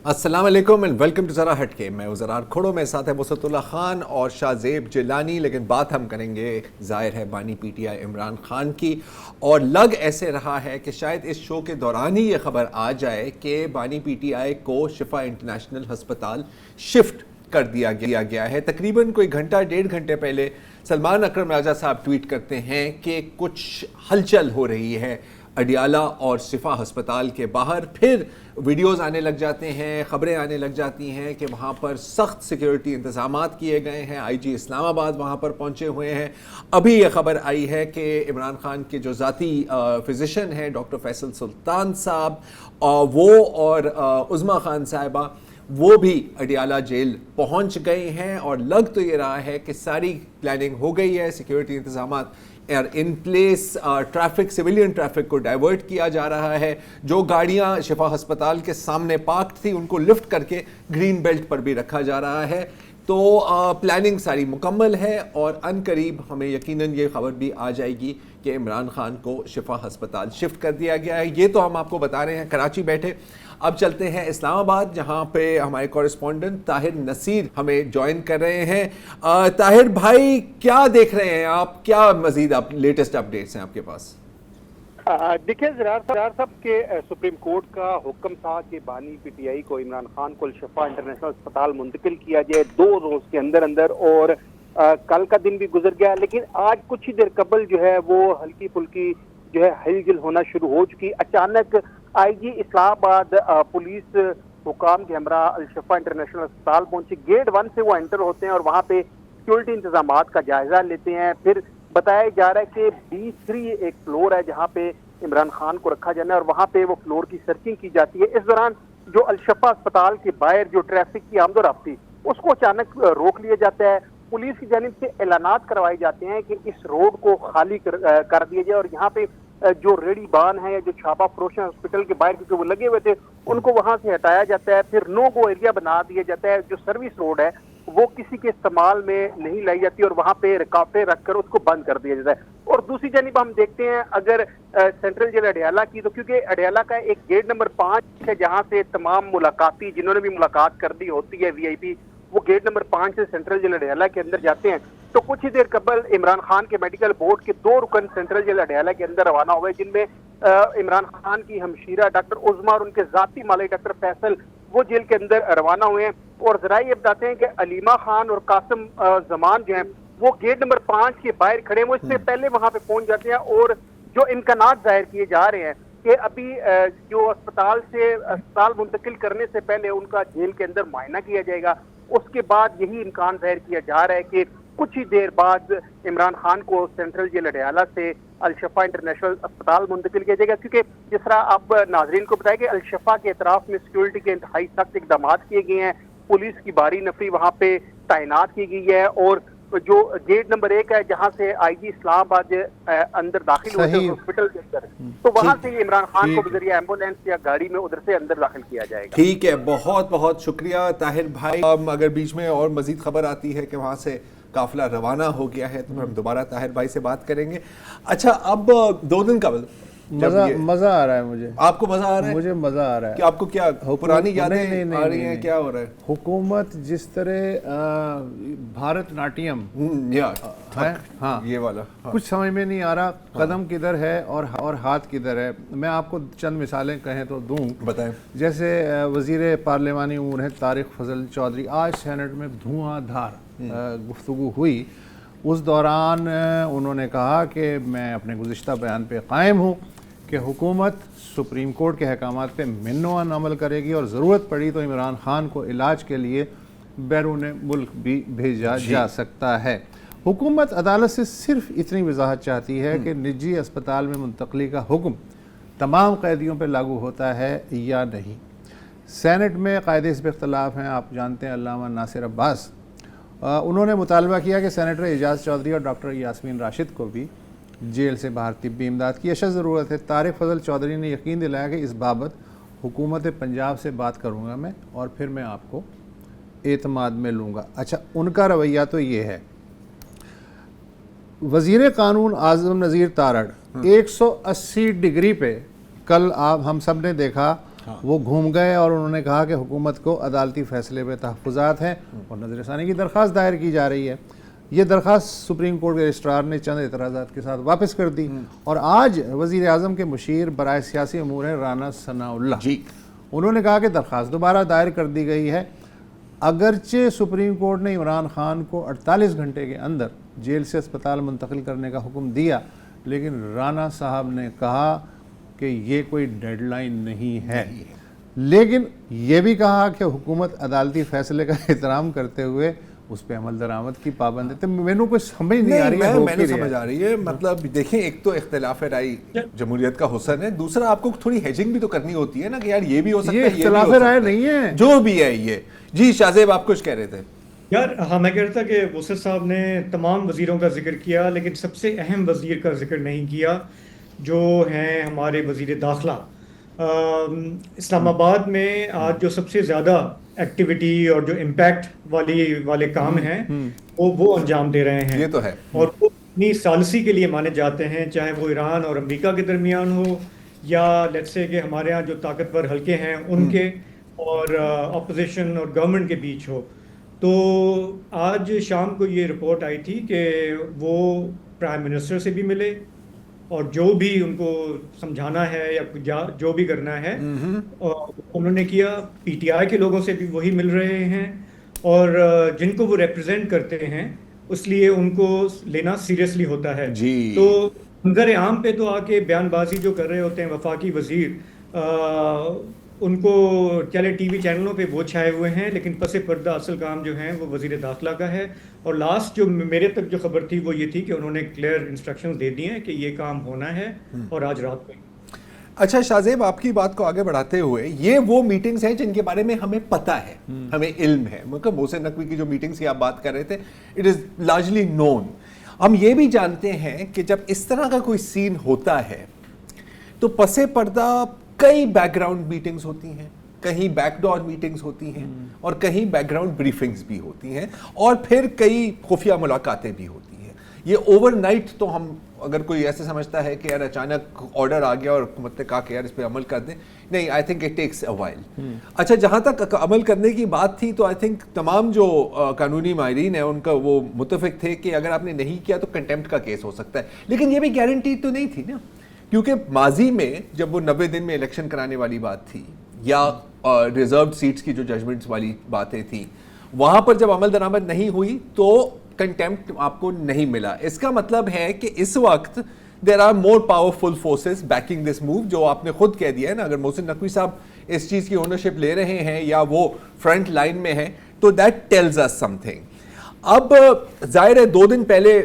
السلام علیکم and welcome to ذرا ہٹ کے. میں وزرار کھڑوں میں ساتھ ہے وسعت اللہ خان اور شاہ زیب جیلانی. لیکن بات ہم کریں گے ظاہر ہے بانی P T I Imran Khan کی, اور لگ ایسے رہا ہے کہ شاید اس شو کے دوران ہی یہ خبر آ جائے کہ بانی پی ٹی آئی کو شفا انٹرنیشنل ہسپتال شفٹ کر دیا گیا ہے. تقریباً کوئی گھنٹہ ڈیڑھ گھنٹے پہلے سلمان اکرم راجہ صاحب ٹویٹ کرتے ہیں کہ کچھ ہلچل ہو رہی ہے اڈیالہ اور شفا ہسپتال کے باہر. پھر ویڈیوز آنے لگ جاتے ہیں, خبریں آنے لگ جاتی ہیں کہ وہاں پر سخت سیکیورٹی انتظامات کیے گئے ہیں. آئی جی اسلام آباد وہاں پر پہنچے ہوئے ہیں. ابھی یہ خبر آئی ہے کہ عمران خان کے جو ذاتی فزیشن ہیں ڈاکٹر فیصل سلطان صاحب, وہ اور عظمیٰ خان صاحبہ, وہ بھی اڈیالہ جیل پہنچ گئے ہیں. اور لگ تو یہ رہا ہے کہ ساری پلاننگ ہو گئی ہے, سیکیورٹی انتظامات in place, traffic, civilian traffic کو ڈائیورٹ کیا جا رہا ہے. جو گاڑیاں شفا ہسپتال کے سامنے پارکڈ تھی ان کو لفٹ کر کے گرین بیلٹ پر بھی رکھا جا رہا ہے. تو پلاننگ ساری مکمل ہے اور ان قریب ہمیں یقیناً یہ خبر بھی آ جائے گی کہ عمران خان کو شفا ہسپتال شفٹ کر دیا گیا ہے. یہ تو ہم آپ کو بتا رہے ہیں کراچی بیٹھے. اب چلتے ہیں اسلام آباد, جہاں پہ ہمارے کورسپونڈنٹ طاہر نصیر ہمیں جوائن کر رہے ہیں. طاہر بھائی, کیا دیکھ رہے ہیں آپ؟ کیا مزید لیٹسٹ اپڈیٹس ہیں آپ کے پاس؟ دیکھیں زرار صاحب کے سپریم کورٹ کا حکم تھا کہ بانی پی ٹی آئی کو عمران خان کو الشفا انٹرنیشنل اسپتال منتقل کیا جائے 2 روز کے اندر, اور کل کا دن بھی گزر گیا. لیکن آج کچھ ہی دیر قبل جو ہے وہ ہلکی پھلکی جو ہے ہل جل ہونا شروع ہو چکی. اچانک آئی جی اسلام آباد پولیس حکام کے ہمراہ الشفا انٹرنیشنل اسپتال پہنچی. گیٹ 1 سے وہ انٹر ہوتے ہیں اور وہاں پہ سیکورٹی انتظامات کا جائزہ لیتے ہیں. پھر بتایا جا رہا ہے کہ B3 ایک فلور ہے جہاں پہ عمران خان کو رکھا جانا ہے, اور وہاں پہ وہ فلور کی سرچنگ کی جاتی ہے. اس دوران جو الشفا اسپتال کے باہر جو ٹریفک کی آمد و رفت تھی اس کو اچانک روک لیا جاتا ہے. پولیس کی جانب سے اعلانات کروائے جاتے ہیں کہ اس روڈ کو خالی کر دیا جائے, اور یہاں پہ جو ریڑی بان ہے یا جو چھاپا فروش ہیں ہاسپٹل کے باہر کیونکہ وہ لگے ہوئے تھے ان کو وہاں سے ہٹایا جاتا ہے. پھر نو گو ایریا بنا دیا جاتا ہے. جو سروس روڈ ہے وہ کسی کے استعمال میں نہیں لائی جاتی اور وہاں پہ رکاوٹیں رکھ کر اس کو بند کر دیا جاتا ہے. اور دوسری جانب ہم دیکھتے ہیں اگر سینٹرل جیل اڈیالہ کی, تو کیونکہ اڈیالہ کا ایک گیٹ نمبر 5 ہے جہاں سے تمام ملاقاتی جنہوں نے بھی ملاقات کر دی ہوتی ہے VIP, وہ گیٹ نمبر 5 سے سینٹرل جیل اڈیالہ کے اندر جاتے ہیں. تو کچھ ہی دیر قبل عمران خان کے میڈیکل بورڈ کے 2 رکن سینٹرل جیل اڈیالہ کے اندر روانہ ہوئے, جن میں عمران خان کی ہمشیرہ ڈاکٹر عظمیٰ اور ان کے ذاتی مالک ڈاکٹر فیصل وہ جیل کے اندر روانہ ہوئے ہیں. اور ذرائع یہ بتاتے ہیں کہ علیمہ خان اور قاسم زمان جو ہیں وہ گیٹ نمبر 5 کے باہر کھڑے ہیں. وہ اس سے پہلے وہاں پہ پہنچ جاتے ہیں اور جو امکانات ظاہر کیے جا رہے ہیں کہ ابھی جو اسپتال منتقل کرنے سے پہلے ان کا جیل کے اندر معائنہ کیا جائے گا. اس کے بعد یہی امکان ظاہر کیا جا رہا ہے کہ کچھ ہی دیر بعد عمران خان کو سینٹرل جیل اڈیالہ سے الشفا انٹرنیشنل اسپتال منتقل کیا جائے گا. کیونکہ جس طرح آپ ناظرین کو بتائیں کہ الشفا کے اطراف میں سیکیورٹی کے انتہائی سخت اقدامات کیے گئے ہیں. پولیس کی بھاری نفری وہاں پہ تعینات کی گئی ہے, اور جو گیٹ نمبر 1 ہے جہاں سے آئی جی اسلام آباد اندر داخل ہوتے ہیں ہاسپٹل کے اندر, تو وہاں سے عمران خان کو بذریعہ ایمبولینس یا گاڑی میں ادھر سے اندر داخل کیا جائے گا. ٹھیک ہے, بہت بہت شکریہ طاہر بھائی. اگر بیچ میں اور مزید خبر آتی ہے کہ وہاں سے قافلہ روانہ ہو گیا ہے تو ہم دوبارہ طاہر بھائی سے بات کریں گے. اچھا, اب 2 دن قبل مزہ آ رہا ہے مجھے. آپ کو مزہ آ رہا ہے؟ مجھے مزہ آ رہا ہے. کہ آپ کو کیا پرانی یادیں آ رہی ہیں؟ کیا ہو رہا ہے؟ حکومت جس طرح بھارت ناٹیم ہے, ہاں یہ والا کچھ سمجھ میں نہیں آ رہا قدم کدھر ہے اور ہاتھ کدھر ہے. میں آپ کو چند مثالیں کہیں تو دوں. بتائیں. جیسے وزیر پارلیمانی امور ہے طارق فضل چودھری, آج سینٹ میں دھواں دھار گفتگو ہوئی. اس دوران انہوں نے کہا کہ میں اپنے گزشتہ بیان پہ قائم ہوں کہ حکومت سپریم کورٹ کے احکامات پہ منوان عمل کرے گی اور ضرورت پڑی تو عمران خان کو علاج کے لیے بیرون ملک بھی بھیجا جا سکتا ہے. حکومت عدالت سے صرف اتنی وضاحت چاہتی ہے کہ نجی اسپتال میں منتقلی کا حکم تمام قیدیوں پہ لاگو ہوتا ہے یا نہیں. سینٹ میں قاعدے اس پہ اختلاف ہیں. آپ جانتے ہیں علامہ ناصر عباس, انہوں نے مطالبہ کیا کہ سینیٹر اعجاز چودھری اور ڈاکٹر یاسمین راشد کو بھی جیل سے باہر طبی امداد کی اشد ضرورت ہے. طارق فضل چودھری نے یقین دلایا کہ اس بابت حکومت پنجاب سے بات کروں گا میں اور پھر میں آپ کو اعتماد میں لوں گا. اچھا, ان کا رویہ تو یہ ہے. وزیر قانون اعظم نذیر تارڑ 180 ڈگری پہ کل آپ ہم سب نے دیکھا وہ گھوم گئے اور انہوں نے کہا کہ حکومت کو عدالتی فیصلے پہ تحفظات ہیں اور نظر ثانی کی درخواست دائر کی جا رہی ہے. یہ درخواست سپریم کورٹ کے رجسٹرار نے چند اعتراضات کے ساتھ واپس کر دی اور آج وزیر اعظم کے مشیر برائے سیاسی امور ہیں رانا ثناء اللہ جی انہوں نے کہا کہ درخواست دوبارہ دائر کر دی گئی ہے. اگرچہ سپریم کورٹ نے عمران خان کو 48 گھنٹے کے اندر جیل سے اسپتال منتقل کرنے کا حکم دیا لیکن رانا صاحب نے کہا کہ یہ کوئی ڈیڈ لائن نہیں ہے, لیکن یہ بھی کہا کہ حکومت عدالتی فیصلے کا احترام کرتے ہوئے اس پہ عمل درآمد کی پابند ہے. تو مینوں کوئی سمجھ نہیں آ رہی ہے. میں نے سمجھ آ رہی ہے. مطلب دیکھیں ایک تو اختلاف رائے جمہوریت کا حسن ہے, دوسرا آپ کو تھوڑی ہیجنگ بھی تو کرنی ہوتی ہے نا کہ یار یہ بھی ہو سکتا ہے, یہ اختلاف رائے نہیں ہے جو بھی ہے یہ. جی شاہزیب آپ کچھ کہہ رہے تھے. یار ہاں میں کہہ رہا تھا کہ وسط صاحب نے تمام وزیروں کا ذکر کیا لیکن سب سے اہم وزیر کا ذکر نہیں کیا جو ہیں ہمارے وزیر داخلہ. اسلام آباد میں آج جو سب سے زیادہ ایکٹیویٹی اور جو امپیکٹ والے کام ہیں وہ انجام دے رہے ہیں. یہ تو ہے. اور وہ اپنی ثالثی کے لیے مانے جاتے ہیں, چاہے وہ ایران اور امریکہ کے درمیان ہو یا لیٹس سے کہ ہمارے ہاں جو طاقتور حلقے ہیں ان کے اور اپوزیشن اور گورنمنٹ کے بیچ ہو. تو آج شام کو یہ رپورٹ آئی تھی کہ وہ پرائم منسٹر سے بھی ملے اور جو بھی ان کو سمجھانا ہے یا جو بھی کرنا ہے انہوں نے کیا. پی ٹی آئی کے لوگوں سے بھی وہی مل رہے ہیں اور جن کو وہ ریپرزینٹ کرتے ہیں اس لیے ان کو لینا سیریسلی ہوتا ہے. تو منظر عام پہ تو آ کے بیان بازی جو کر رہے ہوتے ہیں وفاقی وزیر, ان کو چلے ٹی وی چینلوں پہ وہ چھائے ہوئے ہیں لیکن پس پردہ اصل کام جو ہیں وہ وزیر داخلہ کا ہے. اور لاسٹ جو میرے تک جو خبر تھی وہ یہ تھی کہ انہوں نے کلیئر انسٹرکشنز دے دیے ہیں کہ یہ کام ہونا ہے اور آج رات میں. اچھا شاہزیب آپ کی بات کو آگے بڑھاتے ہوئے یہ وہ میٹنگز ہیں جن کے بارے میں ہمیں پتہ ہے, ہمیں علم ہے. مطلب محسن نقوی کی جو میٹنگز کی آپ بات کر رہے تھے اٹ از لارجلی نون. ہم یہ بھی جانتے ہیں کہ جب اس طرح کا کوئی سین ہوتا ہے تو پس پردہ کئی بیک گراؤنڈ میٹنگز ہوتی ہیں, کہیں بیک ڈور میٹنگز ہوتی ہیں اور کہیں بیک گراؤنڈ بریفنگز بھی ہوتی ہیں اور پھر کئی خفیہ ملاقاتیں بھی ہوتی ہیں. یہ اوور نائٹ تو ہم اگر کوئی ایسے سمجھتا ہے کہ یار اچانک آرڈر آ گیا اور حکومت نے کہا کہ یار اس پہ عمل کر دیں, نہیں, I think it takes a while. اچھا جہاں تک عمل کرنے کی بات تھی تو آئی تھنک تمام جو قانونی ماہرین ہیں ان کا وہ متفق تھے کہ اگر آپ نے نہیں کیا تو کنٹیمپٹ کا کیس ہو سکتا ہے. لیکن یہ بھی گارنٹی تو نہیں تھی نا, کیونکہ ماضی میں جب وہ 90 دن میں الیکشن کرانے والی بات تھی یا ریزروڈ سیٹس کی جو ججمنٹس والی باتیں تھیں وہاں پر جب عمل درآمد نہیں ہوئی تو کنٹیمپٹ آپ کو نہیں ملا. اس کا مطلب ہے کہ اس وقت there are more powerful forces backing this move, جو آپ نے خود کہہ دیا ہے نا. اگر محسن نقوی صاحب اس چیز کی اونرشپ لے رہے ہیں یا وہ فرنٹ لائن میں ہیں تو that tells us something. اب ظاہر ہے 2 دن پہلے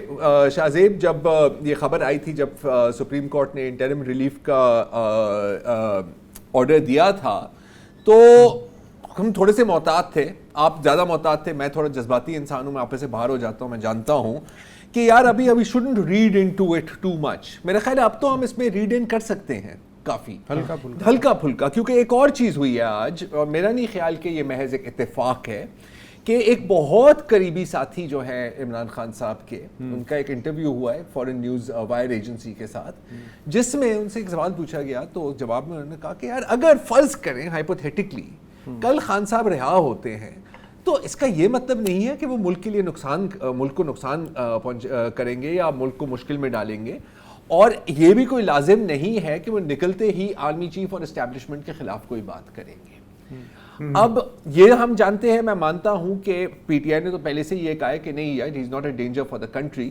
شاہزیب جب یہ خبر آئی تھی, جب سپریم کورٹ نے انٹرم ریلیف کا آرڈر دیا تھا تو ہم تھوڑے سے محتاط تھے. آپ زیادہ محتاط تھے, میں تھوڑا جذباتی انسان ہوں, میں آپ سے باہر ہو جاتا ہوں. میں جانتا ہوں کہ یار ابھی shouldn't read into it too much. میرا خیال ہے اب تو ہم اس میں ریڈ ان کر سکتے ہیں کافی ہلکا پھلکا, کیونکہ ایک اور چیز ہوئی ہے آج, اور میرا نہیں خیال کہ یہ محض ایک اتفاق ہے, کہ ایک بہت قریبی ساتھی جو ہے عمران خان صاحب کے, ان کا ایک انٹرویو ہوا ہے فورن نیوز وائر ایجنسی کے ساتھ, جس میں ان سے ایک سوال پوچھا گیا تو جواب میں انہوں نے کہا کہ یار اگر فرض کریں ہائپوتھیٹکلی کل خان صاحب رہا ہوتے ہیں تو اس کا یہ مطلب نہیں ہے کہ وہ ملک کے لیے ملک کو نقصان کریں گے یا ملک کو مشکل میں ڈالیں گے, اور یہ بھی کوئی لازم نہیں ہے کہ وہ نکلتے ہی آرمی چیف اور اسٹیبلشمنٹ کے خلاف کوئی بات کریں گے. اب یہ ہم جانتے ہیں, میں مانتا ہوں کہ پی ٹی آئی نے تو پہلے سے یہ کہا ہے کہ نہیں یار, he is not a danger for the country,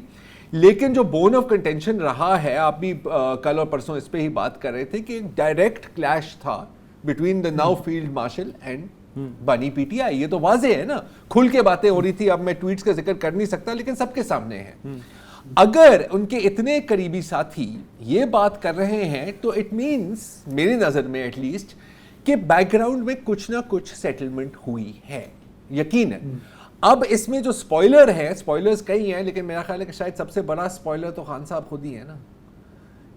لیکن جو بون آف کنٹینشن رہا ہے, آپ بھی کل اور پرسوں اس پہ ہی بات کر رہے تھے کہ ایک ڈائریکٹ کلیش تھا between the now field marshal and بانی پی ٹی آئی. یہ تو واضح ہے نا, کھل کے باتیں ہو رہی تھی. اب میں ٹویٹس کا ذکر کر نہیں سکتا لیکن سب کے سامنے ہے. اگر ان کے اتنے قریبی ساتھی یہ بات کر رہے ہیں تو اٹ مینس, میری نظر میں ایٹ لیسٹ, کہ بیک گراؤنڈ میں کچھ نہ کچھ سیٹلمنٹ ہوئی ہے یقیناً. اب اس میں جو سپوائلر ہیں, سپوائلرز کئی ہیں, لیکن میرا خیال ہے کہ شاید سب سے بڑا سپوائلر تو خان صاحب خود ہی ہے نا.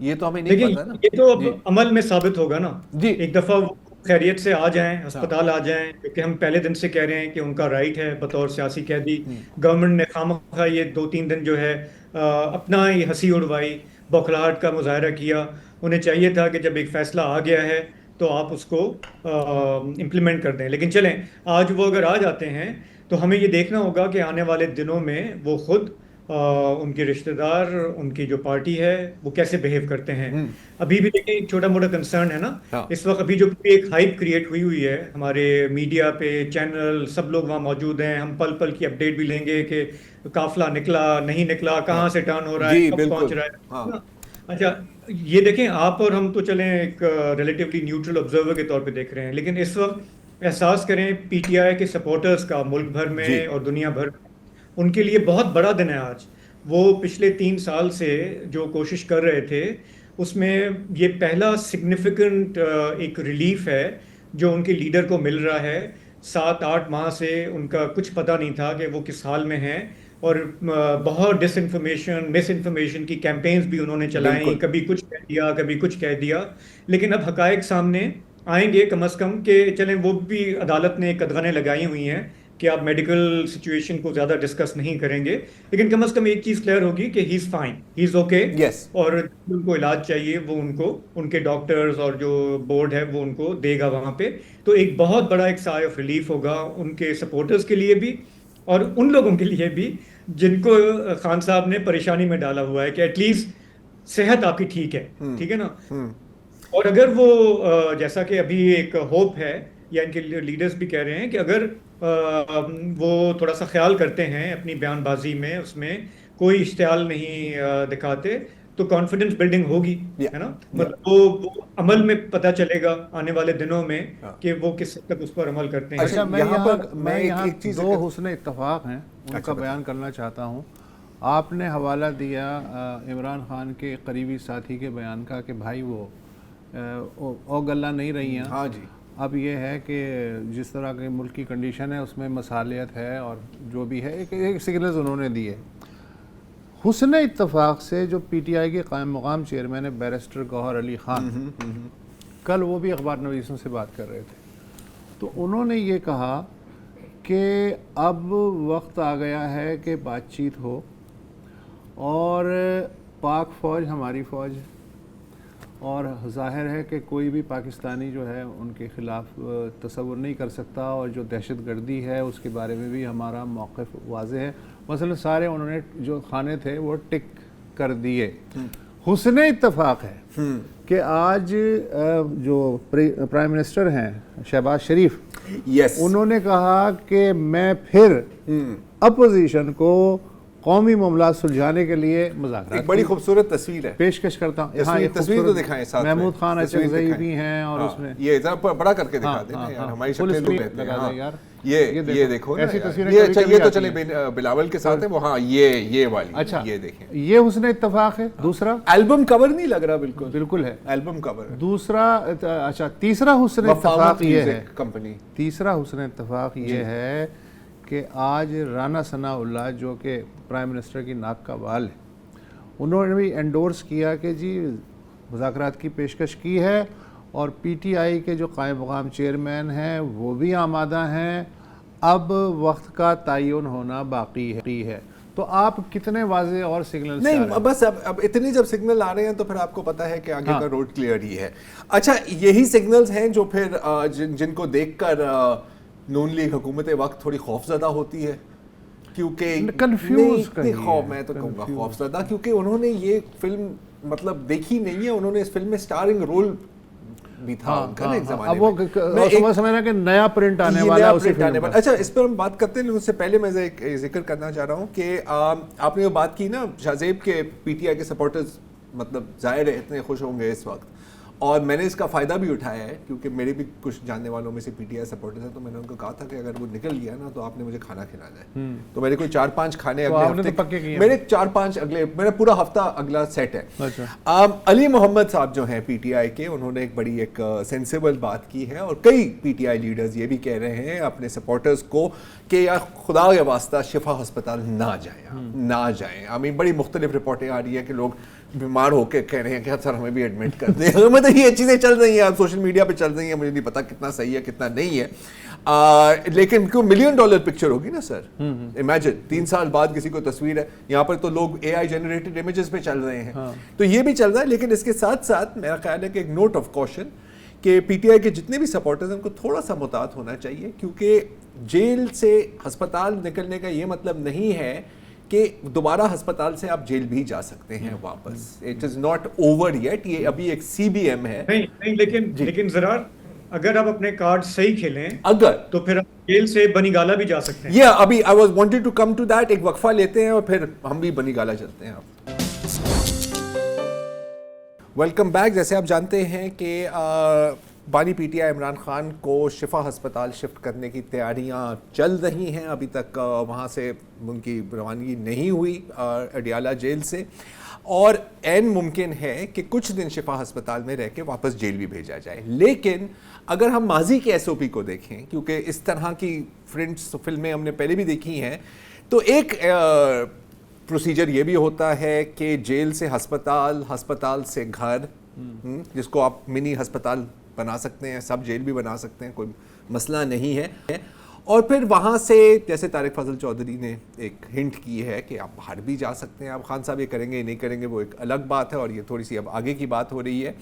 یہ تو ہمیں نہیں پتا نا, یہ تو عمل میں ثابت ہوگا نا. جی, ایک دفعہ وہ خیریت سے آ جائیں, ہسپتال آ جائیں, کیونکہ ہم پہلے دن سے کہہ رہے ہیں کہ ان کا رائٹ ہے بطور سیاسی قیدی. گورنمنٹ نے خامخواہ یہ 2-3 دن جو ہے اپنا یہ ہنسی اڑوائی, بوکھلاہٹ کا مظاہرہ کیا. انہیں چاہیے تھا کہ جب ایک فیصلہ آ گیا ہے تو آپ اس کو امپلیمنٹ کر دیں. لیکن چلیں آج وہ اگر آ جاتے ہیں تو ہمیں یہ دیکھنا ہوگا کہ آنے والے دنوں میں وہ خود ان کے رشتہ دار, ان کی جو پارٹی ہے وہ کیسے بہیو کرتے ہیں. ابھی بھی دیکھیں ایک چھوٹا موٹا کنسرن ہے نا اس وقت, ابھی جو ایک ہائپ کریٹ ہوئی ہے ہمارے میڈیا پہ, چینل سب لوگ وہاں موجود ہیں, ہم پل پل کی اپڈیٹ بھی لیں گے کہ قافلہ نکلا نہیں نکلا, کہاں سے ٹرن ہو رہا ہے, کب پہنچ رہا ہے. اچھا یہ دیکھیں آپ اور ہم تو چلیں ایک ریلیٹیولی نیوٹرل آبزرور کے طور پہ دیکھ رہے ہیں, لیکن اس وقت احساس کریں پی ٹی آئی کے سپورٹرز کا ملک بھر میں اور دنیا بھر میں, ان کے لیے بہت بڑا دن ہے آج. وہ پچھلے 3 سال سے جو کوشش کر رہے تھے اس میں یہ پہلا سگنیفیکنٹ ایک ریلیف ہے جو ان کے لیڈر کو مل رہا ہے. 7-8 ماہ سے ان کا کچھ پتہ نہیں تھا کہ وہ کس حال میں ہیں, اور بہت ڈس انفارمیشن مس انفارمیشن کی کیمپینز بھی انہوں نے چلائیں, کبھی کچھ کہہ دیا کبھی کچھ کہہ دیا. لیکن اب حقائق سامنے آئیں گے کم از کم کہ چلیں وہ بھی عدالت نے قدغنیں لگائی ہوئی ہیں کہ آپ میڈیکل سچویشن کو زیادہ ڈسکس نہیں کریں گے, لیکن کم از کم ایک چیز کلیئر ہوگی کہ ہی is fine, he is okay, اور ان کو علاج چاہیے وہ ان کو ان کے ڈاکٹرز اور جو بورڈ ہے وہ ان کو دے گا وہاں پہ. تو ایک بہت بڑا ایک سائے آف ریلیف ہوگا ان کے سپورٹرز کے لیے بھی اور ان لوگوں کے لیے بھی جن کو خان صاحب نے پریشانی میں ڈالا ہوا ہے کہ ایٹ لیسٹ صحت آپ کی ٹھیک ہے نا. اور اگر وہ جیسا کہ ابھی ایک ہوپ ہے یا ان کے لیڈرز بھی کہہ رہے ہیں کہ اگر وہ تھوڑا سا خیال کرتے ہیں اپنی بیان بازی میں, اس میں کوئی اشتعال نہیں دکھاتے, تو کانفیڈنس بلڈنگ ہوگی, ہے نا. مطلب وہ عمل میں پتہ چلے گا آنے والے دنوں میں کہ وہ کس حد تک اس پر عمل کرتے ہیں. اچھا میں یہاں 2 حسن اتفاق ہیں ان کا بیان کرنا چاہتا ہوں. آپ نے حوالہ دیا عمران خان کے قریبی ساتھی کے بیان کا کہ بھائی وہ او گلہ نہیں رہی ہیں. ہاں جی. اب یہ ہے کہ جس طرح کی ملک کی کنڈیشن ہے اس میں مصالحت ہے اور جو بھی ہے ایک سگنلز انہوں نے دیے. حسن اتفاق سے جو پی ٹی آئی کے قائم مقام چیئرمین ہے بیرسٹر گوہر علی خان, کل وہ بھی اخبار نویسوں سے بات کر رہے تھے, تو انہوں نے یہ کہا کہ اب وقت آ گیا ہے کہ بات چیت ہو, اور پاک فوج ہماری فوج ہے, اور ظاہر ہے کہ کوئی بھی پاکستانی جو ہے ان کے خلاف تصور نہیں کر سکتا, اور جو دہشت گردی ہے اس کے بارے میں بھی ہمارا موقف واضح ہے. مثلا سارے انہوں نے جو کھانے تھے وہ ٹک کر دیے. حسن اتفاق ہے کہ آج جو پرائم منسٹر ہیں شہباز شریف, انہوں نے کہا کہ میں پھر اپوزیشن کو قومی معاملات سلجھانے کے لیے مذاکرات, ایک بڑی خوبصورت تصویر ہے, پیشکش کرتا ہوں. ہاں یہ تصویر تو دکھائیں ساتھ میں, محمود خان اچھزئی بھی ہیں, اور اس میں یہ ذرا بڑا کر کے دکھا دیں یار, ہماری شکلیں لوگ کہتے ہیں یار, یہ دیکھو ایسی تصویریں, یہ تو چلے بلاول کے ساتھ ہیں وہ, ہاں یہ والی, اچھا یہ دیکھیں, یہ حسن اتفاق ہے. دوسرا البم کور نہیں لگ رہا, بالکل ہے البم کور. دوسرا اچھا تیسرا حسن اتفاق یہ ہے, کمپنی تیسرا حسن اتفاق یہ ہے کہ آج رانا ثناء اللہ جو کہ پرائم منسٹر کی ناک کا بال ہے, انہوں نے بھی انڈورس کیا کہ جی مذاکرات کی پیشکش کی ہے, اور پی ٹی آئی کے جو قائم مقام چیئرمین ہیں وہ بھی آمادہ ہیں, اب وقت کا تعین ہونا باقی ہے. تو آپ کتنے واضح اور سگنل نہیں, بس اب اتنے جب سگنل آ رہے ہیں تو پھر آپ کو پتا ہے کہ آگے کا روڈ کلیئر ہی ہے. اچھا یہی سگنلز ہیں جو پھر جن کو دیکھ کر نون لیگ حکومت وقت تھوڑی خوف زدہ ہوتی ہے, کیونکہ کنفیوز میں تو کہوں گا خوف زدہ, کیونکہ انہوں نے یہ فلم مطلب دیکھی نہیں ہے, انہوں نے اس فلم میں سٹارنگ رول بھی تھا ان کا نا ایک زمانے میں. اب وہ سمجھنا کہ نیا پرنٹ آنے والا ہے اسی فلم پر. اچھا اس پر ہم بات کرتے ہیں, لیکن اس سے پہلے میں ایک ذکر کرنا چاہ رہا ہوں کہ آپ نے جو بات کی نا شاہ زیب کے پی ٹی آئی کے سپورٹرز مطلب ظاہر ہے اتنے خوش ہوں گے اس وقت, اور میں نے اس کا فائدہ بھی اٹھایا ہے کیونکہ میرے بھی کچھ جاننے والوں میں سے پی ٹی آئی سپورٹرز ہیں, تو میں نے ان کو کہا تھا کہ اگر وہ نکل گیا نا تو آپ نے مجھے کھانا کھلانا ہے. تو میرے کوئی 4-5 کھانے اگلے ہفتے, میرے 4-5 اگلے, میرا پورا ہفتہ اگلا سیٹ ہے. علی محمد صاحب جو ہیں پی ٹی آئی کے, انہوں نے ایک بڑی ایک سینسیبل بات کی ہے, اور کئی پی ٹی آئی لیڈرز یہ بھی کہہ رہے ہیں اپنے سپورٹرز کو کہ یار خدا کے واسطہ شفا ہسپتال نہ جائیں. بڑی مختلف رپورٹیں آ رہی ہے کہ لوگ بیمار ہو کے کہہ رہے ہیں کہ سر ہمیں بھی ایڈمٹ کر دیں. مطلب یہ چیزیں چل رہی ہیں, اب سوشل میڈیا پہ چل رہی ہیں, مجھے نہیں پتا کتنا صحیح ہے کتنا نہیں ہے, لیکن کیوں $1 ملین پکچر ہوگی نا سر. امیجن 3 سال بعد کسی کو تصویر ہے, یہاں پر تو لوگ اے آئی جنریٹڈ امیجز پہ چل رہے ہیں, تو یہ بھی چل رہا ہے. لیکن اس کے ساتھ ساتھ میرا خیال ہے کہ ایک نوٹ آف کوشن کہ پی ٹی آئی کے جتنے بھی سپورٹرز ہیں ان کو تھوڑا سا محتاط ہونا چاہیے، کیونکہ جیل سے ہسپتال نکلنے کا یہ مطلب نہیں ہے کہ دوبارہ ہسپتال سے آپ جیل بھی جا سکتے ہیں واپس. It is not over yet. یہ ابھی ایک سی بی ایم ہے. نہیں لیکن زرار اگر آپ اپنے کارڈ صحیح کھیلیں اگر تو پھر آپ جیل سے بنی گالا بھی جا سکتے ہیں. ابھی I was wanted to come to that. ایک وقفہ لیتے ہیں اور پھر ہم بھی بنی گالا چلتے ہیں. Welcome back. جیسے آپ جانتے ہیں کہ بانی P T I Imran Khan کو شفا ہسپتال شفٹ کرنے کی تیاریاں چل رہی ہیں. ابھی تک وہاں سے ان کی روانگی نہیں ہوئی اڈیالہ جیل سے، اور عین ممکن ہے کہ کچھ دن شفا ہسپتال میں رہ کے واپس جیل بھی بھیجا جائے. لیکن اگر ہم ماضی کے ایس او پی کو دیکھیں، کیونکہ اس طرح کی فرینڈس فلمیں ہم نے پہلے بھی دیکھی ہیں، تو ایک پروسیجر یہ بھی ہوتا ہے کہ جیل سے ہسپتال، ہسپتال سے گھر، جس کو آپ منی ہسپتال بنا سکتے ہیں، سب جیل بھی بنا سکتے ہیں، کوئی مسئلہ نہیں ہے. اور پھر وہاں سے جیسے طارق فضل چودھری نے ایک ہنٹ کی ہے کہ آپ باہر بھی جا سکتے ہیں. آپ خان صاحب یہ کریں گے نہیں کریں گے وہ ایک الگ بات ہے، اور یہ تھوڑی سی اب آگے کی بات ہو رہی ہے.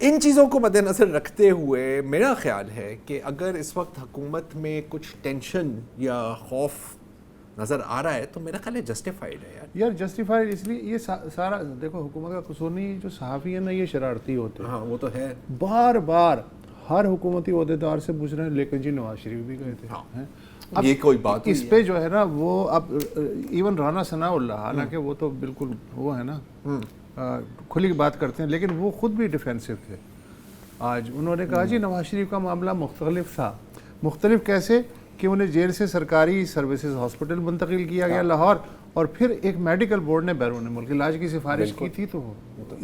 ان چیزوں کو مد نظر رکھتے ہوئے میرا خیال ہے کہ اگر اس وقت حکومت میں کچھ ٹینشن یا خوف نظر آ رہا ہے تو میرا خیال ہے جسٹیفائڈ ہے. یار جسٹیفائڈ اس لیے یہ سارا دیکھو، حکومت کا قصور نہیں، جو صحافی ہیں نا یہ شرارتی ہوتے ہیں. ہاں وہ تو ہے. بار بار ہر حکومتی عہدیدار سے پوچھ رہے ہیں، لیکن جی نواز شریف بھی گئے تھے. اب یہ کوئی بات اس پہ جو ہے نا وہ اب ایون رانا ثناء اللہ، حالانکہ وہ تو بالکل وہ ہے نا کھلی بات کرتے ہیں، لیکن وہ خود بھی ڈیفینسو تھے. آج انہوں نے کہا جی نواز شریف کا معاملہ مختلف تھا. مختلف کیسے کہ انہیں جیل سے سرکاری سروسز ہاسپٹل منتقل کیا گیا لاہور، اور پھر ایک میڈیکل بورڈ نے بیرون ملک علاج کی سفارش کی تھی، تو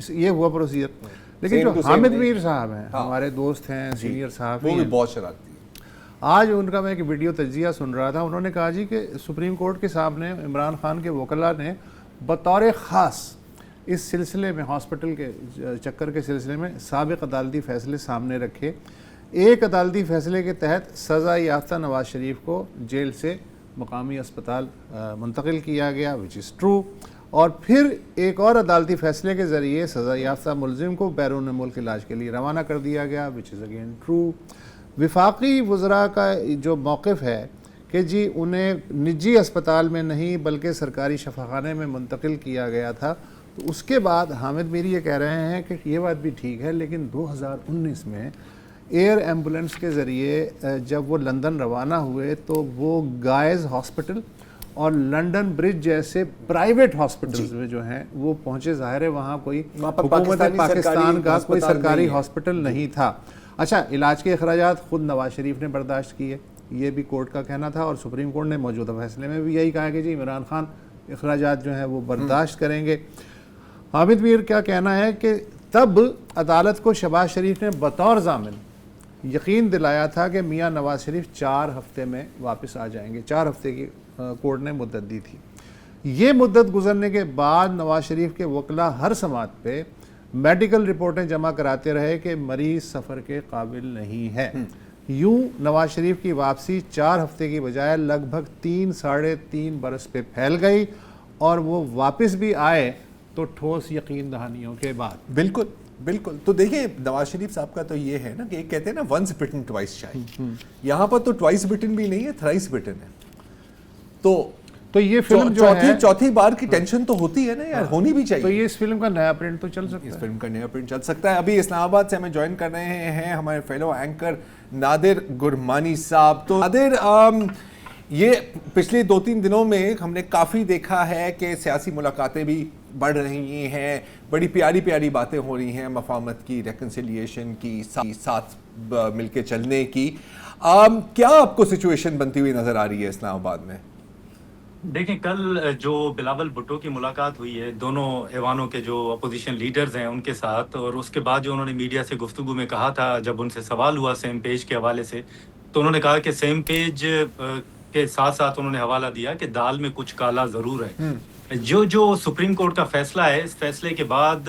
یہ ہوا پروسیجر. لیکن جو حامد میر صاحب ہیں، ہمارے دوست ہیں، سینئر صحافی، وہ بھی بہت شرارتی. آج ان کا میں ایک ویڈیو تجزیہ سن رہا تھا. انہوں نے کہا جی کہ سپریم کورٹ کے سامنے عمران خان کے وکلاء نے بطور خاص اس سلسلے میں، ہاسپٹل کے چکر کے سلسلے میں سابق عدالتی فیصلے سامنے رکھے. ایک عدالتی فیصلے کے تحت سزا یافتہ نواز شریف کو جیل سے مقامی اسپتال منتقل کیا گیا، وچ از ٹرو. اور پھر ایک اور عدالتی فیصلے کے ذریعے سزا یافتہ ملزم کو بیرون ملک علاج کے لیے روانہ کر دیا گیا، وچ از اگین ٹرو. وفاقی وزراء کا جو موقف ہے کہ جی انہیں نجی اسپتال میں نہیں بلکہ سرکاری شفاخانے میں منتقل کیا گیا تھا، تو اس کے بعد حامد میری یہ کہہ رہے ہیں کہ یہ بات بھی ٹھیک ہے، لیکن 2019 میں ایئر ایمبولنس کے ذریعے جب وہ لندن روانہ ہوئے تو وہ گائز ہاسپٹل اور لنڈن برج جیسے پرائیویٹ ہاسپٹلز میں جو ہیں وہ پہنچے. ظاہر ہے وہاں کوئی حکومت پاکستان کا کوئی سرکاری ہاسپٹل نہیں تھا. اچھا، علاج کے اخراجات خود نواز شریف نے برداشت کیے، یہ بھی کورٹ کا کہنا تھا، اور سپریم کورٹ نے موجودہ فیصلے میں بھی یہی کہا کہ جی عمران خان اخراجات جو ہیں وہ برداشت کریں گے. حامد میر کیا کہنا ہے کہ تب عدالت کو شہباز شریف نے بطور ضامن یقین دلایا تھا کہ میاں نواز شریف 4 ہفتے میں واپس آ جائیں گے. 4 ہفتے کی کورٹ نے مدت دی تھی. یہ مدت گزرنے کے بعد نواز شریف کے وکلاء ہر سماعت پہ میڈیکل رپورٹیں جمع کراتے رہے کہ مریض سفر کے قابل نہیں ہے. یوں نواز شریف کی واپسی 4 ہفتے کی بجائے لگ بھگ 3-3.5 برس پہ پھیل گئی، اور وہ واپس بھی آئے تو ٹھوس یقین دہانیوں کے بعد. بالکل بالکل. تو دیکھیں نواز شریف صاحب کا تو یہ ہے نا کہ ایک کہتے ہیں نا ونس بٹن ٹوائس شائی. یہاں پر تو ٹوائس بٹن بھی نہیں ہے، تھرائس بٹن ہے. تو یہ فلم جو ہے چوتھی بار کی ٹینشن تو ہوتی ہے نا یار، ہونی بھی چاہیے. تو یہ اس فلم کا نیا پرنٹ تو چل سکتا ہے. اس فلم کا نیا پرنٹ چل سکتا ہے. ابھی اسلام آباد سے ہمیں جوائن کر رہے ہیں ہمارے فیلو اینکر نادر گرمانی صاحب. تو نادر، یہ پچھلے 2-3 دنوں میں ہم نے کافی دیکھا ہے کہ سیاسی ملاقاتیں بھی بڑھ رہی ہیں، بڑی پیاری پیاری باتیں ہو رہی ہیں، مفاہمت کی، ریکنسیلیشن کی، ساتھ مل کے چلنے کی. کیا آپ کو سچویشن بنتی ہوئی نظر آ رہی ہے اسلام آباد میں؟ دیکھیں، کل جو بلاول بھٹو کی ملاقات ہوئی ہے دونوں ایوانوں کے جو اپوزیشن لیڈرز ہیں ان کے ساتھ، اور اس کے بعد جو انہوں نے میڈیا سے گفتگو میں کہا تھا جب ان سے سوال ہوا سیم پیج کے حوالے سے، تو انہوں نے کہا کہ سیم پیج کے ساتھ ساتھ انہوں نے حوالہ دیا کہ دال میں کچھ کالا ضرور ہے. جو سپریم کورٹ کا فیصلہ ہے، اس فیصلے کے بعد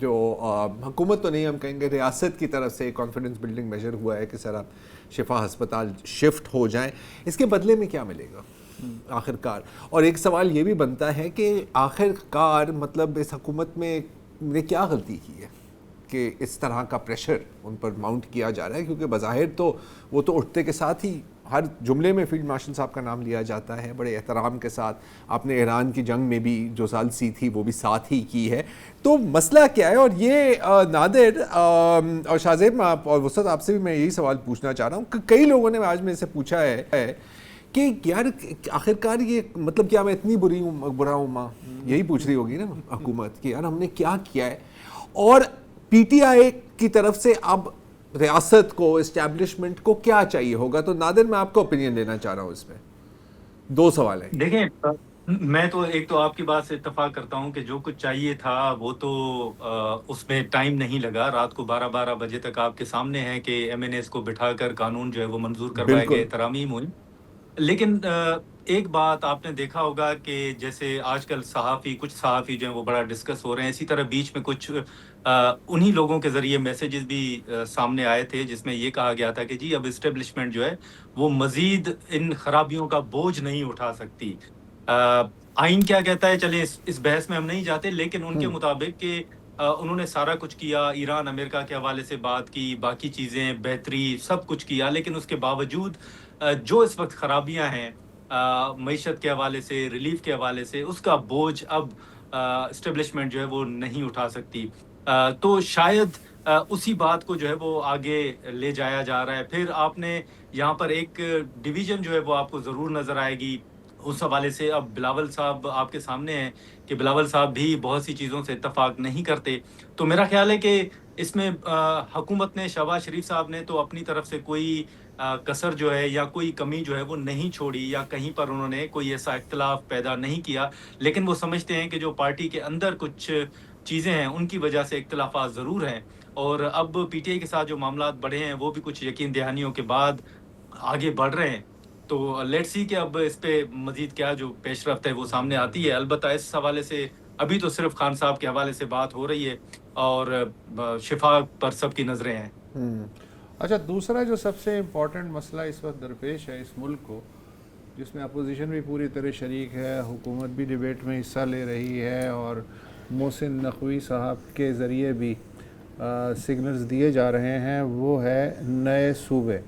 جو حکومت تو نہیں ہم کہیں گے ریاست کی طرف سے کانفیڈنس بلڈنگ میجر ہوا ہے کہ سر آپ شفا ہسپتال شفٹ ہو جائیں، اس کے بدلے میں کیا ملے گا آخر کار؟ اور ایک سوال یہ بھی بنتا ہے کہ آخر کار مطلب اس حکومت میں نے کیا غلطی کی ہے کہ اس طرح کا پریشر ان پر ماؤنٹ کیا جا رہا ہے؟ کیونکہ بظاہر تو وہ تو اٹھتے کے ساتھ ہی ہر جملے میں فیلڈ مارشل صاحب کا نام لیا جاتا ہے بڑے احترام کے ساتھ. آپ نے ایران کی جنگ میں بھی جو ثالثی تھی وہ بھی ساتھ ہی کی ہے. تو مسئلہ کیا ہے؟ اور یہ نادر اور شاہ زیب اور وسعت آپ سے بھی میں یہی سوال پوچھنا چاہ رہا ہوں کہ کئی لوگوں نے آج میرے سے پوچھا ہے کہ یار آخر کار یہ مطلب کیا میں اتنی برا ہوں ماں، یہی پوچھ رہی ہوگی نا حکومت کہ یار ہم نے کیا کیا ہے. اور پی ٹی آئی کی طرف سے اب ریاست کو اسٹیبلشمنٹ کو کیا چاہیے ہوگا؟ تو نادر میں آپ کا اوپینین لینا چاہ رہا ہوں اس میں. دو سوال ہیں. دیکھیں میں تو ایک تو آپ کی بات سے اتفاق کرتا ہوں کہ جو کچھ چاہیے تھا وہ تو اس میں ٹائم نہیں لگا. رات کو 12 بجے تک آپ کے سامنے ہے کہ ایم این ایس کو بٹھا کر قانون جو ہے وہ منظور کروائے گئے، ترامیم ہوئی. لیکن ایک بات آپ نے دیکھا ہوگا کہ جیسے آج کل کچھ صحافی جو ہیں وہ بڑا ڈسکس ہو رہے ہیں، اسی طرح بیچ میں کچھ انہی لوگوں کے ذریعے میسیجز بھی سامنے آئے تھے جس میں یہ کہا گیا تھا کہ جی اب اسٹیبلشمنٹ جو ہے وہ مزید ان خرابیوں کا بوجھ نہیں اٹھا سکتی. آئین کیا کہتا ہے چلیں اس بحث میں ہم نہیں جاتے، لیکن ان کے مطابق کہ انہوں نے سارا کچھ کیا، ایران امریکہ کے حوالے سے بات کی، باقی چیزیں بہتری سب کچھ کیا، لیکن اس کے باوجود جو اس وقت خرابیاں ہیں معیشت کے حوالے سے، ریلیف کے حوالے سے، اس کا بوجھ اب اسٹیبلشمنٹ جو ہے وہ نہیں اٹھا سکتی. تو شاید اسی بات کو جو ہے وہ آگے لے جایا جا رہا ہے. پھر آپ نے یہاں پر ایک ڈویژن جو ہے وہ آپ کو ضرور نظر آئے گی اس حوالے سے. اب بلاول صاحب آپ کے سامنے ہیں کہ بلاول صاحب بھی بہت سی چیزوں سے اتفاق نہیں کرتے. تو میرا خیال ہے کہ اس میں حکومت نے، شہباز شریف صاحب نے تو اپنی طرف سے کوئی کسر جو ہے یا کوئی کمی جو ہے وہ نہیں چھوڑی، یا کہیں پر انہوں نے کوئی ایسا اختلاف پیدا نہیں کیا. لیکن وہ سمجھتے ہیں کہ جو پارٹی کے اندر کچھ چیزیں ہیں ان کی وجہ سے اختلافات ضرور ہیں، اور اب پی ٹی آئی کے ساتھ جو معاملات بڑھے ہیں وہ بھی کچھ یقین دہانیوں کے بعد آگے بڑھ رہے ہیں. تو لیٹس سی کہ اب اس پہ مزید کیا جو پیش رفت ہے وہ سامنے آتی ہے. البتہ اس حوالے سے ابھی تو صرف خان صاحب کے حوالے سے بات ہو رہی ہے اور شفا پر سب کی نظریں ہیں. اچھا، دوسرا جو سب سے امپورٹنٹ مسئلہ اس وقت درپیش ہے اس ملک کو، جس میں اپوزیشن بھی پوری طرح شریک ہے، حکومت بھی ڈیبیٹ میں حصہ لے رہی ہے، اور محسن نقوی صاحب کے ذریعے بھی سگنلز دیے جا رہے ہیں، وہ ہے نئے صوبے.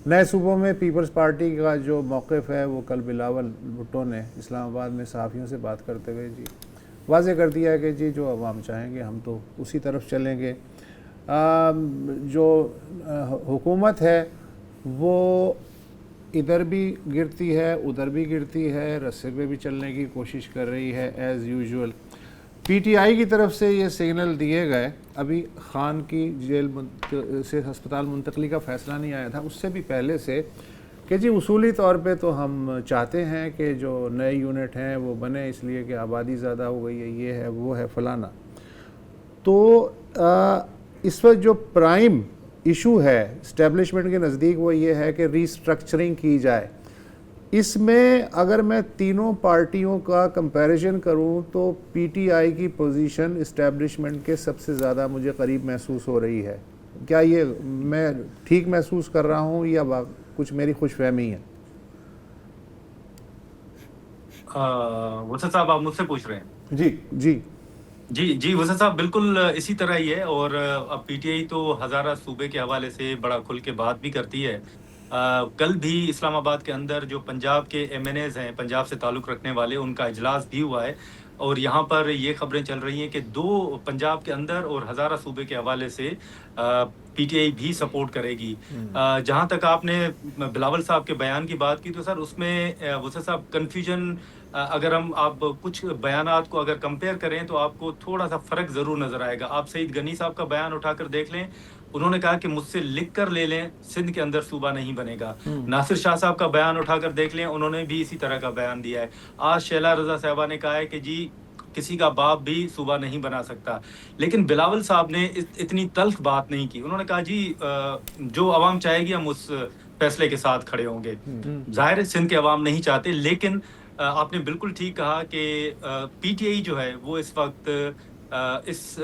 نئے صوبوں میں پیپلز پارٹی کا جو موقف ہے وہ کل بلاول بھٹو نے اسلام آباد میں صحافیوں سے بات کرتے ہوئے جی واضح کر دیا ہے کہ جی جو عوام چاہیں گے ہم تو اسی طرف چلیں گے. جو حکومت ہے وہ ادھر بھی گرتی ہے ادھر بھی گرتی ہے، رسے پہ بھی چلنے کی کوشش کر رہی ہے as usual. P T I کی طرف سے یہ سگنل دیے گئے، ابھی خان کی جیل سے ہسپتال منتقلی کا فیصلہ نہیں آیا تھا، اس سے بھی پہلے سے، کہ جی اصولی طور پہ تو ہم چاہتے ہیں کہ جو نئے یونٹ ہیں وہ بنے، اس لیے کہ آبادی زیادہ ہو گئی ہے، یہ ہے وہ ہے فلانا. تو اس وقت جو پرائم ایشو ہے اسٹیبلشمنٹ کے نزدیک وہ یہ ہے کہ ری اسٹرکچرنگ کی جائے. اس میں اگر میں تینوں پارٹیوں کا کمپیریزن کروں تو پی ٹی آئی کی پوزیشن اسٹیبلشمنٹ کے سب سے زیادہ مجھے قریب محسوس ہو رہی ہے. کیا یہ میں ٹھیک محسوس کر رہا ہوں یا کچھ میری خوش فہمی ہے؟ وسعت صاحب آپ مجھ سے پوچھ رہے ہیں؟ جی جی وسعت صاحب بالکل اسی طرح ہی ہے. اور اب پی ٹی آئی تو ہزارہ صوبے کے حوالے سے بڑا کھل کے بات بھی کرتی ہے. کل بھی اسلام آباد کے اندر جو پنجاب کے ایم این ایز ہیں، پنجاب سے تعلق رکھنے والے، ان کا اجلاس بھی ہوا ہے، اور یہاں پر یہ خبریں چل رہی ہیں کہ 2 پنجاب کے اندر اور ہزارہ صوبے کے حوالے سے پی ٹی آئی بھی سپورٹ کرے گی. جہاں تک آپ نے بلاول صاحب کے بیان کی بات کی تو سر اس میں وسعت صاحب کنفیوژن، اگر آپ کچھ بیانات کو اگر کمپیئر کریں تو آپ کو تھوڑا سا فرق ضرور نظر آئے گا. آپ سعید غنی صاحب کا بیان اٹھا کر دیکھ لیں، انہوں نے کہا کہ مجھ سے لکھ کر لے لیں، سندھ کے اندر صوبہ نہیں بنے گا. ناصر شاہ صاحب کا بیان اٹھا کر دیکھ لیں، انہوں نے بھی اسی طرح کا بیان دیا ہے. آج شیلا رضا صاحبہ نے کہا ہے کہ جی کسی کا باپ بھی صوبہ نہیں بنا سکتا. لیکن بلاول صاحب نے اتنی تلخ بات نہیں کی. انہوں نے کہا جی جو عوام چاہے گی ہم اس فیصلے کے ساتھ کھڑے ہوں گے. ظاہر ہے سندھ کے عوام نہیں چاہتے، لیکن آپ نے بالکل ٹھیک کہا کہ پی ٹی آئی جو ہے وہ اس وقت اس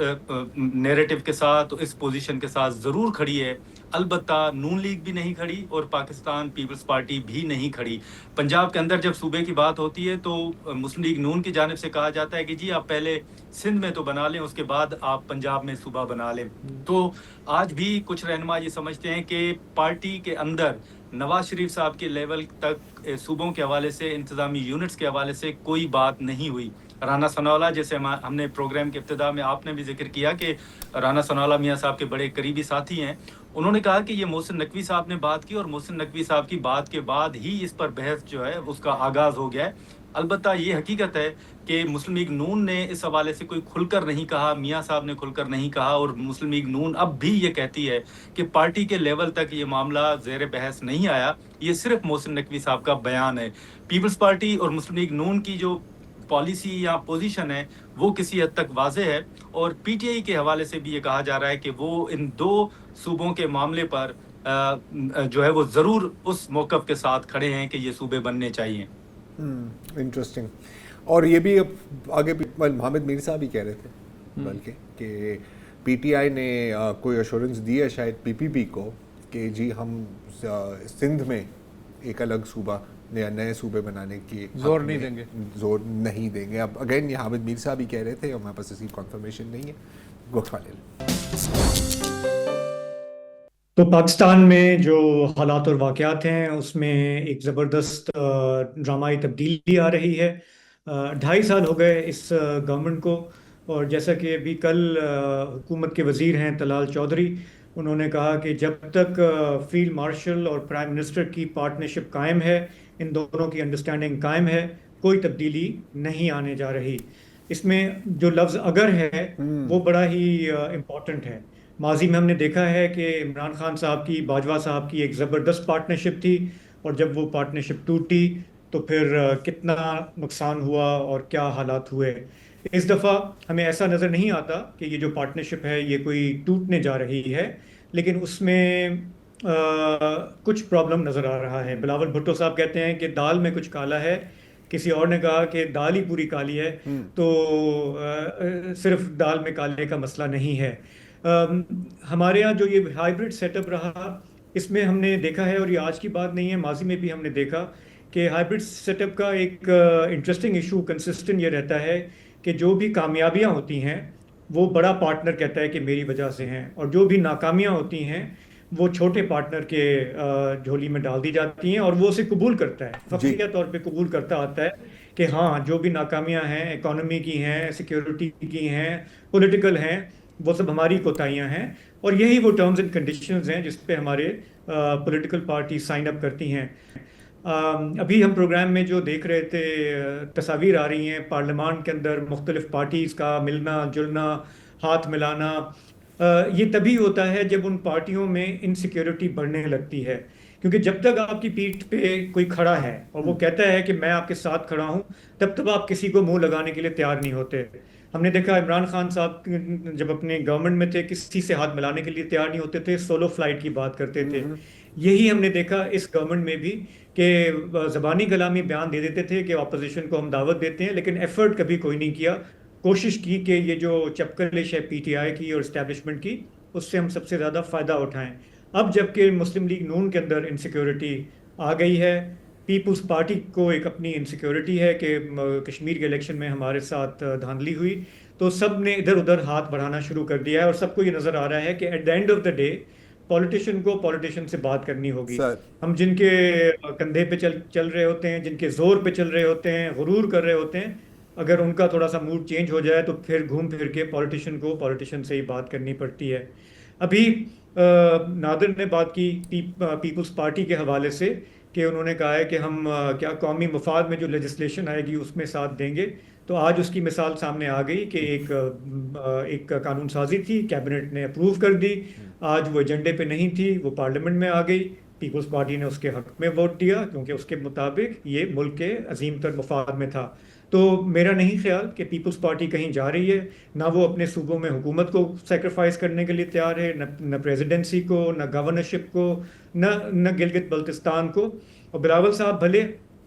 نیریٹو کے ساتھ، اس پوزیشن کے ساتھ ضرور کھڑی ہے. البتہ نون لیگ بھی نہیں کھڑی اور پاکستان پیپلز پارٹی بھی نہیں کھڑی. پنجاب کے اندر جب صوبے کی بات ہوتی ہے تو مسلم لیگ نون کی جانب سے کہا جاتا ہے کہ جی آپ پہلے سندھ میں تو بنا لیں، اس کے بعد آپ پنجاب میں صوبہ بنا لیں. تو آج بھی کچھ رہنما یہ سمجھتے ہیں کہ پارٹی کے اندر نواز شریف صاحب کے لیول تک صوبوں کے حوالے سے، انتظامی یونٹس کے حوالے سے کوئی بات نہیں ہوئی. رانا ثناءاللہ، جیسے ہم نے پروگرام کے ابتدا میں آپ نے بھی ذکر کیا کہ رانا ثناءاللہ میاں صاحب کے بڑے قریبی ساتھی ہیں، انہوں نے کہا کہ یہ محسن نقوی صاحب نے بات کی اور محسن نقوی صاحب کی بات کے بعد ہی اس پر بحث جو ہے اس کا آغاز ہو گیا ہے. البتہ یہ حقیقت ہے کہ مسلم لیگ نون نے اس حوالے سے کوئی کھل کر نہیں کہا، میاں صاحب نے کھل کر نہیں کہا، اور مسلم لیگ نون اب بھی یہ کہتی ہے کہ پارٹی کے لیول تک یہ معاملہ زیر بحث نہیں آیا، یہ صرف محسن نقوی صاحب کا بیان ہے. پیپلز پارٹی اور مسلم لیگ نون کی جو پالیسی یا پوزیشن ہے وہ کسی حد تک واضح ہے، اور پی ٹی آئی کے حوالے سے بھی یہ کہا جا رہا ہے کہ وہ ان دو صوبوں کے معاملے پر جو ہے وہ ضرور اس موقف کے ساتھ کھڑے ہیں کہ یہ صوبے بننے چاہیے. انٹرسٹنگ. اور یہ بھی اب آگے محمد میر صاحب ہی کہہ رہے تھے بلکہ کہ پی ٹی آئی نے کوئی ایشورنس دی ہے شاید پی پی پی کو کہ جی ہم سندھ میں ایک الگ صوبہ یا نئے صوبے بنانے کی زور نہیں دیں گے. زور نہیں دیں گے. اب اگین یہ حامد میر صاحب ہی کہہ رہے تھے، ہمارے پاس اسی کنفرمیشن نہیں ہے. گو خالد. تو پاکستان میں جو حالات اور واقعات ہیں اس میں ایک زبردست ڈرامائی تبدیلی آ رہی ہے. 2.5 سال ہو گئے اس گورنمنٹ کو، اور جیسا کہ ابھی کل حکومت کے وزیر ہیں طلال چودھری، انہوں نے کہا کہ جب تک فیلڈ مارشل اور پرائم منسٹر کی پارٹنرشپ قائم ہے، ان دونوں کی انڈرسٹینڈنگ قائم ہے، کوئی تبدیلی نہیں آنے جا رہی. اس میں جو لفظ اگر ہے وہ بڑا ہی امپورٹنٹ ہے. ماضی میں ہم نے دیکھا ہے کہ عمران خان صاحب کی باجوہ صاحب کی ایک زبردست پارٹنرشپ تھی، اور جب وہ پارٹنرشپ ٹوٹی تو پھر کتنا نقصان ہوا اور کیا حالات ہوئے. اس دفعہ ہمیں ایسا نظر نہیں آتا کہ یہ جو پارٹنرشپ ہے یہ کوئی ٹوٹنے جا رہی ہے، لیکن اس میں کچھ پرابلم نظر آ رہا ہے. بلاول بھٹو صاحب کہتے ہیں کہ دال میں کچھ کالا ہے، کسی اور نے کہا کہ دال ہی پوری کالی ہے. تو صرف دال میں کالے کا مسئلہ نہیں ہے. ہمارے ہاں جو یہ ہائیبرڈ سیٹ اپ رہا، اس میں ہم نے دیکھا ہے، اور یہ آج کی بات نہیں ہے، ماضی میں بھی ہم نے دیکھا کہ ہائیبرڈ سیٹ اپ کا ایک انٹرسٹنگ ایشو کنسسٹنٹ یہ رہتا ہے کہ جو بھی کامیابیاں ہوتی ہیں وہ بڑا پارٹنر کہتا ہے کہ میری وجہ سے ہیں، اور جو بھی ناکامیاں ہوتی ہیں وہ چھوٹے پارٹنر کے جھولی میں ڈال دی جاتی ہیں، اور وہ اسے قبول کرتا ہے، فخریہ طور پہ قبول کرتا آتا ہے کہ ہاں جو بھی ناکامیاں ہیں، اکانومی کی ہیں، سیکیورٹی کی ہیں، پولیٹیکل ہیں، وہ سب ہماری کوتاہیاں ہیں. اور یہی وہ ٹرمز اینڈ کنڈیشنز ہیں جس پہ ہمارے پولیٹیکل پارٹی سائن اپ کرتی ہیں. ابھی ہم پروگرام میں جو دیکھ رہے تھے، تصاویر آ رہی ہیں پارلیمان کے اندر مختلف پارٹیز کا ملنا جلنا، ہاتھ ملانا. یہ تبھی ہوتا ہے جب ان پارٹیوں میں انسیکیورٹی بڑھنے لگتی ہے، کیونکہ جب تک آپ کی پیٹھ پہ کوئی کھڑا ہے اور وہ کہتا ہے کہ میں آپ کے ساتھ کھڑا ہوں، تب آپ کسی کو منہ لگانے کے لیے تیار نہیں ہوتے. ہم نے دیکھا عمران خان صاحب جب اپنے گورنمنٹ میں تھے کسی سے ہاتھ ملانے کے لیے تیار نہیں ہوتے تھے، سولو فلائٹ کی بات کرتے تھے. یہی ہم نے دیکھا اس گورنمنٹ میں بھی کہ زبانی کلامی بیان دے دیتے تھے کہ اپوزیشن کو ہم دعوت دیتے ہیں، لیکن ایفرٹ کبھی کوئی نہیں کیا، کوشش کی کہ یہ جو چپکلش ہے پی ٹی آئی کی اور اسٹیبلشمنٹ کی، اس سے ہم سب سے زیادہ فائدہ اٹھائیں. اب جب کہ مسلم لیگ نون کے اندر انسیکیورٹی آ گئی ہے، پیپلز پارٹی کو ایک اپنی انسیکیورٹی ہے کہ کشمیر کے الیکشن میں ہمارے ساتھ دھاندلی ہوئی، تو سب نے ادھر ادھر ہاتھ بڑھانا شروع کر دیا ہے، اور سب کو یہ نظر آ رہا ہے کہ at the end of the day politician کو پولیٹیشین سے بات کرنی ہوگی. ہم جن کے کندھے پہ چل رہے ہوتے ہیں، جن کے زور پہ چل رہے ہوتے ہیں، غرور کر رہے ہوتے ہیں، اگر ان کا تھوڑا سا موڈ چینج ہو جائے تو پھر گھوم پھر کے پولیٹیشین کو پولیٹیشین سے ہی بات کرنی پڑتی ہے. ابھی نادر نے بات کی پیپلز پارٹی کے حوالے سے کہ انہوں نے کہا ہے کہ ہم کیا قومی مفاد میں جو لیجسلیشن آئے گی اس میں ساتھ دیں گے. تو آج اس کی مثال سامنے آ گئی کہ ایک قانون سازی تھی، کیبنٹ نے اپروو کر دی، آج وہ ایجنڈے پہ نہیں تھی، وہ پارلیمنٹ میں آ گئی. پیپلز پارٹی نے اس کے حق میں ووٹ دیا کیونکہ اس کے مطابق یہ ملک کے عظیم تر مفاد میں تھا. تو میرا نہیں خیال کہ پیپلز پارٹی کہیں جا رہی ہے، نہ وہ اپنے صوبوں میں حکومت کو سیکریفائز کرنے کے لیے تیار ہے، نہ پریزیڈنسی کو، نہ گورنرشپ کو، نہ گلگت بلتستان کو. اور بلاول صاحب بھلے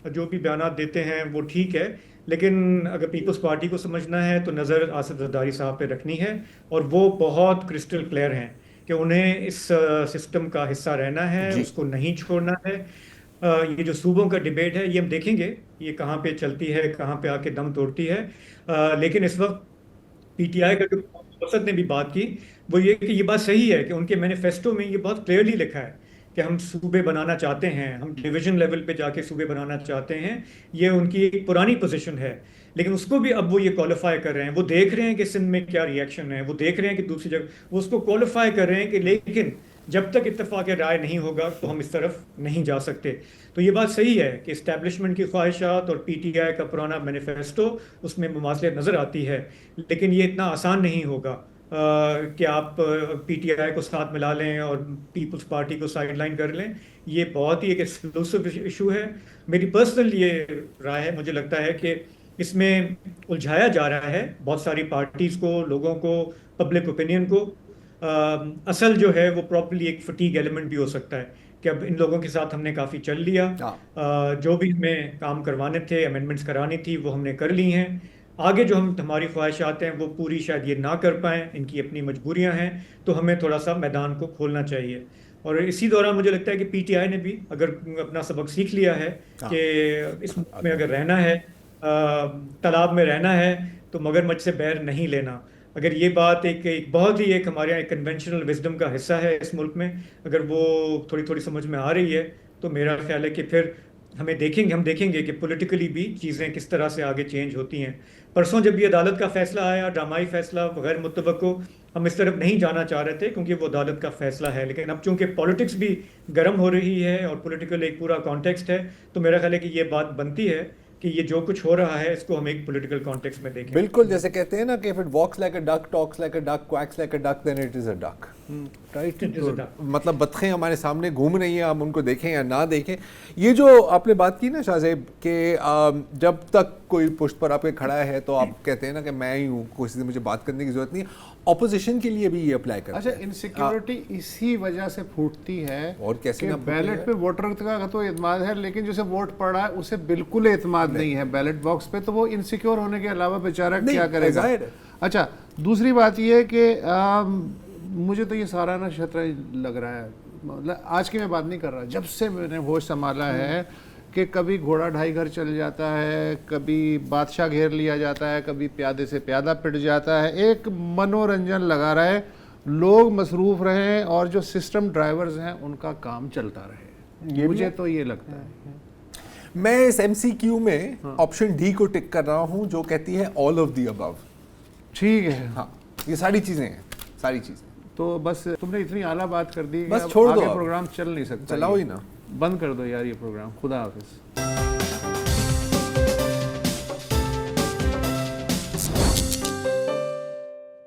جو بھی بیانات دیتے ہیں وہ ٹھیک ہے، لیکن اگر پیپلز پارٹی کو سمجھنا ہے تو نظر آصف زرداری صاحب پہ رکھنی ہے، اور وہ بہت کرسٹل کلیئر ہیں کہ انہیں اس سسٹم کا حصہ رہنا ہے، اس کو نہیں چھوڑنا ہے۔ یہ جو صوبوں کا ڈیبیٹ ہے یہ ہم دیکھیں گے یہ کہاں پہ چلتی ہے، کہاں پہ آ کے دم توڑتی ہے، لیکن اس وقت پی ٹی آئی کا جو وسط نے بھی بات کی وہ یہ کہ یہ بات صحیح ہے کہ ان کے مینیفیسٹو میں یہ بہت کلیئرلی لکھا ہے کہ ہم صوبے بنانا چاہتے ہیں، ہم ڈویژن لیول پہ جا کے صوبے بنانا چاہتے ہیں، یہ ان کی ایک پرانی پوزیشن ہے، لیکن اس کو بھی اب وہ یہ کوالیفائی کر رہے ہیں، وہ دیکھ رہے ہیں کہ سندھ میں کیا ری ایکشن ہے، وہ دیکھ رہے ہیں کہ دوسری جگہ وہ اس کو کوالیفائی کر رہے ہیں کہ لیکن جب تک اتفاق رائے نہیں ہوگا تو ہم اس طرف نہیں جا سکتے۔ تو یہ بات صحیح ہے کہ اسٹیبلشمنٹ کی خواہشات اور پی ٹی آئی کا پرانا مینیفیسٹو اس میں مماثلت نظر آتی ہے، لیکن یہ اتنا آسان نہیں ہوگا کہ آپ پی ٹی آئی کو ساتھ ملا لیں اور پیپلز پارٹی کو سائڈ لائن کر لیں۔ یہ بہت ہی ایک ایکسکلوسو ایشو ہے۔ میری پرسنل یہ رائے ہے، مجھے لگتا ہے کہ اس میں الجھایا جا رہا ہے بہت ساری پارٹیز کو، لوگوں کو، پبلک اوپینین کو۔ اصل جو ہے وہ پراپرلی ایک فٹیگ ایلیمنٹ بھی ہو سکتا ہے کہ اب ان لوگوں کے ساتھ ہم نے کافی چل لیا، جو بھی ہمیں کام کروانے تھے، امینڈمنٹس کرانی تھی وہ ہم نے کر لی ہیں، آگے جو ہماری خواہشات ہیں وہ پوری شاید یہ نہ کر پائیں، ان کی اپنی مجبوریاں ہیں، تو ہمیں تھوڑا سا میدان کو کھولنا چاہیے۔ اور اسی دوران مجھے لگتا ہے کہ پی ٹی آئی نے بھی اگر اپنا سبق سیکھ لیا ہے کہ اس ملک میں اگر رہنا ہے، تالاب میں رہنا ہے تو مگرمچھ سے بیر نہیں لینا۔ اگر یہ بات ایک بہت ہی ایک ہمارے یہاں ایک کنونشنل وزڈم کا حصہ ہے اس ملک میں، اگر وہ تھوڑی تھوڑی سمجھ میں آ رہی ہے تو میرا خیال ہے کہ پھر ہم دیکھیں گے کہ پولیٹیکلی بھی چیزیں کس طرح سے آگے چینج ہوتی ہیں۔ پرسوں جب یہ عدالت کا فیصلہ آیا، ڈرامائی فیصلہ، غیر متوقع، ہم اس طرف نہیں جانا چاہ رہے تھے کیونکہ وہ عدالت کا فیصلہ ہے، لیکن اب چونکہ پالیٹکس بھی گرم ہو رہی ہے اور پولیٹیکل ایک پورا کانٹیکسٹ ہے، تو میرا خیال ہے کہ یہ بات بنتی ہے کہ یہ جو کچھ ہو رہا ہے اس کو ہم ایک پولیٹیکل کانٹیکسٹ میں دیکھیں۔ بالکل، جیسے کہتے ہیں نا کہ if it walks like a duck, talks like a duck, quacks like a duck, then it is a duck. مطلب بطخیں ہمارے سامنے گھوم رہی ہیں، ہم ان کو دیکھیں یا نہ دیکھیں۔ یہ جو آپ نے بات کی نا شاہ زیب کہ جب تک کوئی پشت پر آپ کے کھڑا ہے تو آپ کہتے ہیں نا کہ میں ہی ہوں، کسی سے مجھے بات کرنے کی ضرورت نہیں ہے، اپوزیشن کے لیے بھی یہ اپلائی کرتا ہے۔ اچھا، انسیکیورٹی اسی وجہ سے پھوٹتی ہے اور کیسے کہ بیلٹ پہ ووٹر کا تو اعتماد ہے، لیکن جسے ووٹ پڑا ہے اسے بالکل اعتماد نہیں ہے بیلٹ باکس پہ، تو وہ انسیکیور ہونے کے علاوہ بیچارہ کیا کرے گا۔ اچھا، دوسری بات یہ ہے کہ مجھے تو یہ سارا نا شطرنج لگ رہا ہے، آج کی میں بات نہیں کر رہا، جب سے میں نے ہوش سنبھالا ہے کہ کبھی گھوڑا ڈھائی گھر چل جاتا ہے، کبھی بادشاہ گھیر لیا جاتا ہے، کبھی پیادے سے پیادہ پٹ جاتا ہے، ایک منورنجن لگا رہا ہے، لوگ مصروف رہیں اور جو سسٹم ڈرائیورز ہیں ان کا کام چلتا رہے، مجھے تو یہ لگتا ہے۔ میں اس ایم سی کیو میں آپشن ڈی کو ٹک کر رہا ہوں جو کہتی ہے آل آف دی ابو۔ ٹھیک ہے، ہاں، یہ ساری چیزیں ہیں، ساری چیزیں۔ تو بس تم نے اتنی اعلیٰ بات کر دی کہ بس چھوڑ دو، پروگرام چل نہیں سکتا، چلاؤ ہی نا، بند کر دو یار یہ پروگرام۔ خدا حافظ۔